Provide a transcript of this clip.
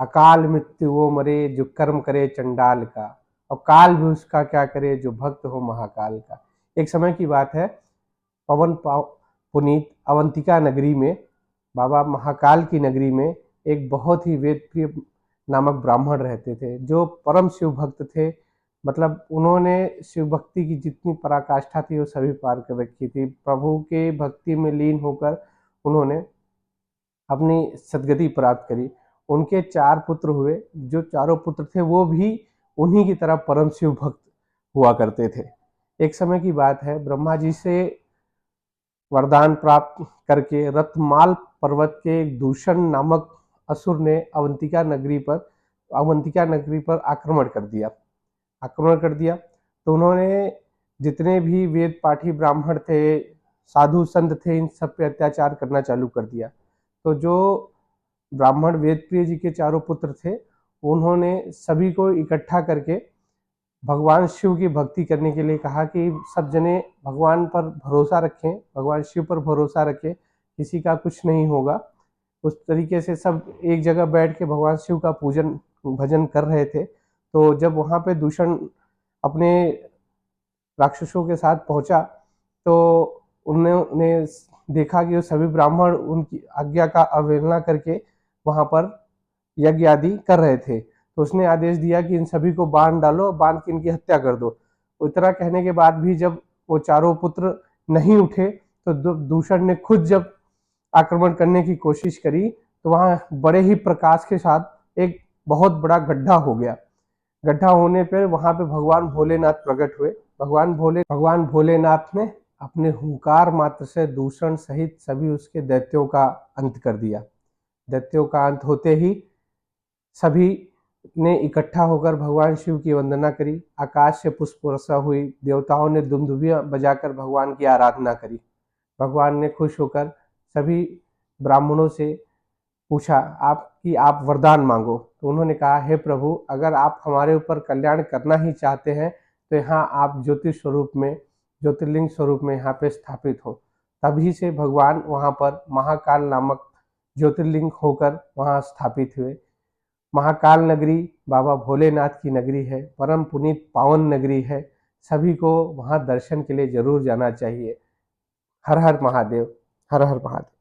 अकाल मृत्यु वो मरे जो कर्म करे चंडाल का, और काल भी उसका क्या करे जो भक्त हो महाकाल का। एक समय की बात है, पुनीत अवंतिका नगरी में, बाबा महाकाल की नगरी में एक बहुत ही वेद प्रिय नामक ब्राह्मण रहते थे, जो परम शिव भक्त थे। मतलब उन्होंने शिव भक्ति की जितनी पराकाष्ठा थी वो सभी पार कर रखी थी। प्रभु के भक्ति में लीन होकर उन्होंने अपनी सदगति प्राप्त करी। उनके 4 पुत्र हुए, जो चारों पुत्र थे वो भी उन्हीं की तरह परम शिव भक्त हुआ करते थे। एक समय की बात है, ब्रह्मा जी से वरदान प्राप्त करके रत्नमाल पर्वत के दूषण नामक असुर ने अवंतिका नगरी पर आक्रमण कर दिया। तो उन्होंने जितने भी वेद पाठी ब्राह्मण थे, साधु संत थे, इन सब पे अत्याचार करना चालू कर दिया। तो जो ब्राह्मण वेदप्रिय जी के चारों पुत्र थे, उन्होंने सभी को इकट्ठा करके भगवान शिव की भक्ति करने के लिए कहा कि सब जने भगवान पर भरोसा रखें, भगवान शिव पर भरोसा रखें, किसी का कुछ नहीं होगा। उस तरीके से सब एक जगह बैठ के भगवान शिव का पूजन भजन कर रहे थे। तो जब वहाँ पे दूषण अपने राक्षसों के साथ पहुंचा, तो उन्होंने देखा कि वो सभी ब्राह्मण उनकी आज्ञा का अवहेलना करके वहाँ पर यज्ञ आदि कर रहे थे। तो उसने आदेश दिया कि इन सभी को बांध डालो, बांध के इनकी हत्या कर दो। इतना कहने के बाद भी जब वो चारों पुत्र नहीं उठे, तो दूषण ने खुद जब आक्रमण करने की कोशिश करी, तो वहां बड़े ही प्रकाश के साथ एक बहुत बड़ा गड्ढा हो गया। गड्ढा होने पर वहां पे भगवान भोलेनाथ प्रकट हुए। भगवान भोलेनाथ ने अपने हुंकार मात्र से दूषण सहित सभी उसके दैत्यों का अंत कर दिया। दैत्यों का अंत होते ही सभी ने इकट्ठा होकर भगवान शिव की वंदना करी। आकाश से पुष्प वर्षा हुई, देवताओं ने दुंदुभियां बजाकर भगवान की आराधना करी। भगवान ने खुश होकर सभी ब्राह्मणों से पूछा आप वरदान मांगो। तो उन्होंने कहा, हे प्रभु, अगर आप हमारे ऊपर कल्याण करना ही चाहते हैं तो यहाँ आप ज्योतिर्लिंग स्वरूप में यहाँ पे स्थापित हो। तभी से भगवान वहाँ पर महाकाल नामक ज्योतिर्लिंग होकर वहाँ स्थापित हुए। महाकाल नगरी बाबा भोलेनाथ की नगरी है, परम पुनीत पावन नगरी है। सभी को वहाँ दर्शन के लिए जरूर जाना चाहिए। हर हर महादेव, हर हर महादेव।